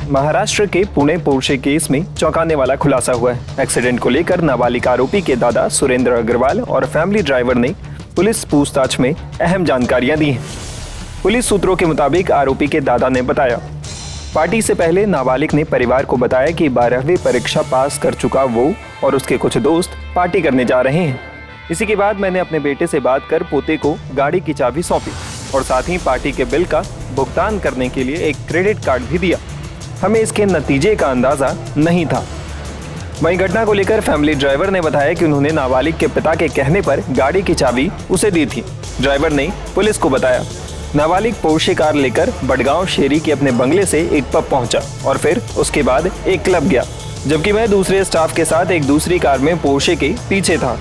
महाराष्ट्र के Pune Porsche case में चौंकाने वाला खुलासा हुआ है। एक्सीडेंट को लेकर नाबालिग आरोपी के दादा सुरेंद्र अग्रवाल और फैमिली ड्राइवर ने पुलिस पूछताछ में अहम जानकारियां दी हैं। पुलिस सूत्रों के मुताबिक आरोपी के दादा ने बताया, पार्टी से पहले नाबालिग ने परिवार को बताया कि 12वीं परीक्षा पास कर चुका वो और उसके कुछ दोस्त पार्टी करने जा रहे हैं। इसी के बाद मैंने अपने बेटे से बात कर पोते को गाड़ी की चाबी सौंपी और साथ ही पार्टी के बिल का भुगतान करने के लिए एक क्रेडिट कार्ड भी दिया। हमें इसके नतीजे का अंदाजा नहीं था। वहीं घटना को लेकर फैमिली ड्राइवर ने बताया कि उन्होंने नाबालिग के पिता के कहने पर गाड़ी की चाबी उसे दी थी। ड्राइवर ने पुलिस को बताया, नाबालिग पोर्शे कार लेकर बड़गांव शेरी के अपने बंगले से एक पब पहुंचा और फिर उसके बाद एक क्लब गया, जबकि मैं दूसरे स्टाफ के साथ एक दूसरी कार में पोर्शे के पीछे था।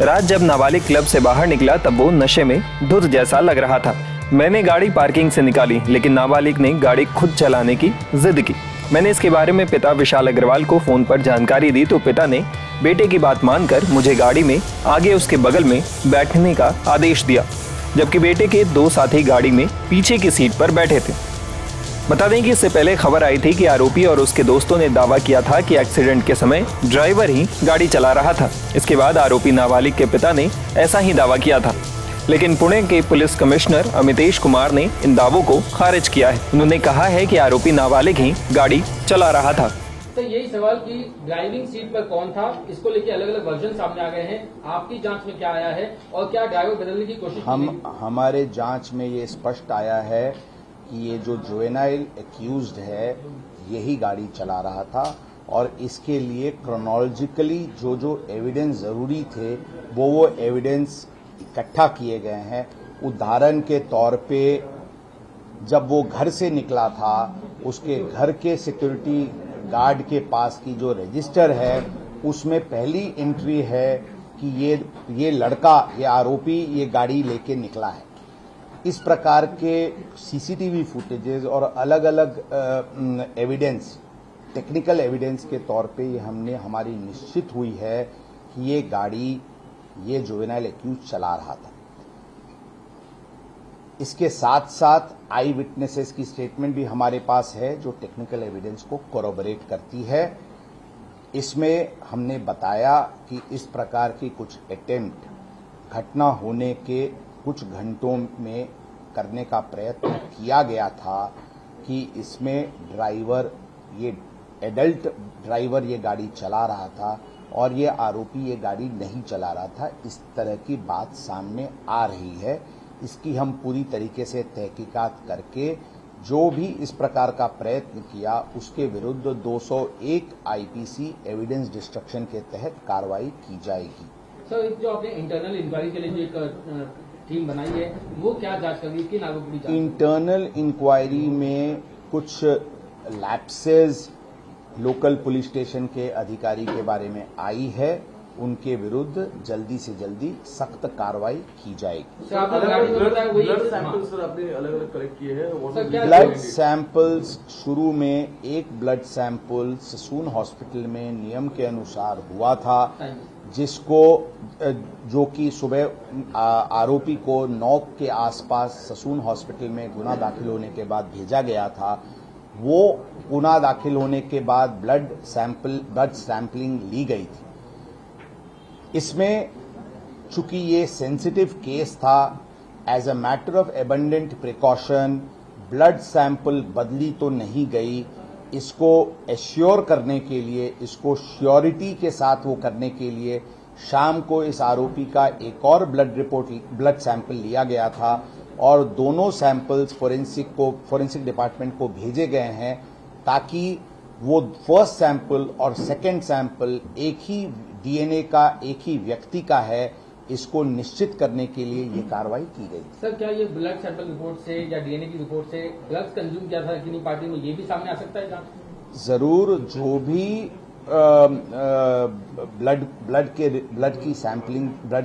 रात जब नाबालिग क्लब से बाहर निकला तब वो नशे में धुत जैसा लग रहा था। मैंने गाड़ी पार्किंग से निकाली, लेकिन नाबालिग ने गाड़ी खुद चलाने की जिद की। मैंने इसके बारे में पिता विशाल अग्रवाल को फोन पर जानकारी दी तो पिता ने बेटे की बात मानकर मुझे गाड़ी में आगे उसके बगल में बैठने का आदेश दिया, जबकि बेटे के 2 साथी गाड़ी में पीछे की सीट पर बैठे थे। बता दें कि इससे पहले खबर आई थी कि आरोपी और उसके दोस्तों ने दावा किया था कि एक्सीडेंट के समय ड्राइवर ही गाड़ी चला रहा था। इसके बाद आरोपी नाबालिग के पिता ने ऐसा ही दावा किया था, लेकिन पुणे के पुलिस कमिश्नर अमितेश कुमार ने इन दावों को खारिज किया है। उन्होंने कहा है कि आरोपी नाबालिग ही गाड़ी चला रहा था। तो यही सवाल कि ड्राइविंग सीट पर कौन था, इसको लेके अलग अलग वर्जन सामने आ गए हैं। आपकी जांच में क्या आया है और क्या ड्राइवर बदलने की कोशिश हमारे जांच में ये स्पष्ट आया है कि ये जो जुवेनाइल एक्यूज्ड है यही गाड़ी चला रहा था और इसके लिए क्रोनोलॉजिकली जो एविडेंस जरूरी थे वो एविडेंस इकट्ठा किए गए हैं। उदाहरण के तौर पे जब वो घर से निकला था, उसके घर के सिक्योरिटी गार्ड के पास की जो रजिस्टर है उसमें पहली एंट्री है कि ये लड़का, ये आरोपी ये गाड़ी लेके निकला है। इस प्रकार के सीसीटीवी फुटेजेस और अलग अलग एविडेंस, टेक्निकल एविडेंस के तौर पे ये हमारी निश्चित हुई है कि ये गाड़ी ये जुवेनाइल एक्यूज चला रहा था। इसके साथ साथ आई विटनेसेस की स्टेटमेंट भी हमारे पास है जो टेक्निकल एविडेंस को कोरोबोरेट करती है। इसमें हमने बताया कि इस प्रकार की कुछ अटेम्प्ट घटना होने के कुछ घंटों में करने का प्रयत्न किया गया था कि इसमें ड्राइवर, ये एडल्ट ड्राइवर ये गाड़ी चला रहा था और ये आरोपी ये गाड़ी नहीं चला रहा था। इस तरह की बात सामने आ रही है। इसकी हम पूरी तरीके से तहकीकात करके जो भी इस प्रकार का प्रयत्न किया उसके विरुद्ध 201 आईपीसी एविडेंस डिस्ट्रक्शन के तहत कार्रवाई की जाएगी। सर, जो आपने इंटरनल इंक्वायरी के लिए जो एक टीम बनाई है वो क्या जांच कर रही है, किन आरोपी की? इंटरनल इंक्वायरी में कुछ लैप्सेस लोकल पुलिस स्टेशन के अधिकारी के बारे में आई है, उनके विरुद्ध जल्दी से जल्दी सख्त कार्रवाई की जाएगी। ब्लड सैंपल्स शुरू में एक ब्लड सैंपल ससून हॉस्पिटल में नियम के अनुसार हुआ था, जिसको जो कि सुबह आरोपी को 9 के आसपास ससून हॉस्पिटल में गुना दाखिल होने के बाद भेजा गया था। वो गुना दाखिल होने के बाद ब्लड सैंपलिंग ली गई थी। इसमें चूंकि ये सेंसिटिव केस था, as a matter of abundant precaution blood sample बदली तो नहीं गई। इसको एश्योर करने के लिए, इसको श्योरिटी के साथ वो करने के लिए शाम को इस आरोपी का एक और ब्लड सैंपल लिया गया था और दोनों सैंपल्स फोरेंसिक डिपार्टमेंट को भेजे गए हैं ताकि वो फर्स्ट सैंपल और सेकंड सैंपल एक ही डीएनए का, एक ही व्यक्ति का है, इसको निश्चित करने के लिए ये कार्रवाई की गई। सर, क्या ये ब्लड सैंपल रिपोर्ट से या डीएनए की रिपोर्ट से ड्रग्स कंज्यूम किया था कि नहीं पार्टी में, ये भी सामने आ सकता है जांच? जरूर, जो भी ब्लड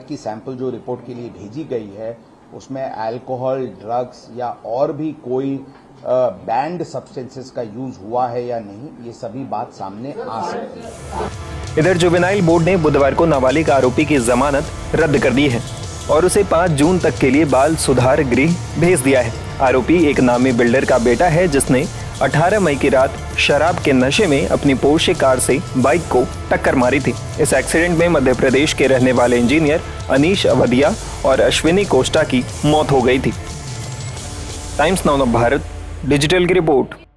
की सैंपल जो रिपोर्ट के लिए भेजी गई है उसमें अल्कोहल, ड्रग्स या और भी कोई बैंड सब्सटेंसेस का यूज हुआ है या नहीं, ये सभी बात सामने आ सकती है। इधर जुवेनाइल बोर्ड ने बुधवार को नाबालिग आरोपी की जमानत रद्द कर दी है और उसे 5 जून तक के लिए बाल सुधार गृह भेज दिया है। आरोपी एक नामी बिल्डर का बेटा है जिसने 18 मई की रात शराब के नशे में अपनी पोर्शे कार से बाइक को टक्कर मारी थी। इस एक्सीडेंट में मध्य प्रदेश के रहने वाले इंजीनियर अनीश अवधिया और अश्विनी कोस्टा की मौत हो गई थी। टाइम्स नाउ भारत डिजिटल की रिपोर्ट।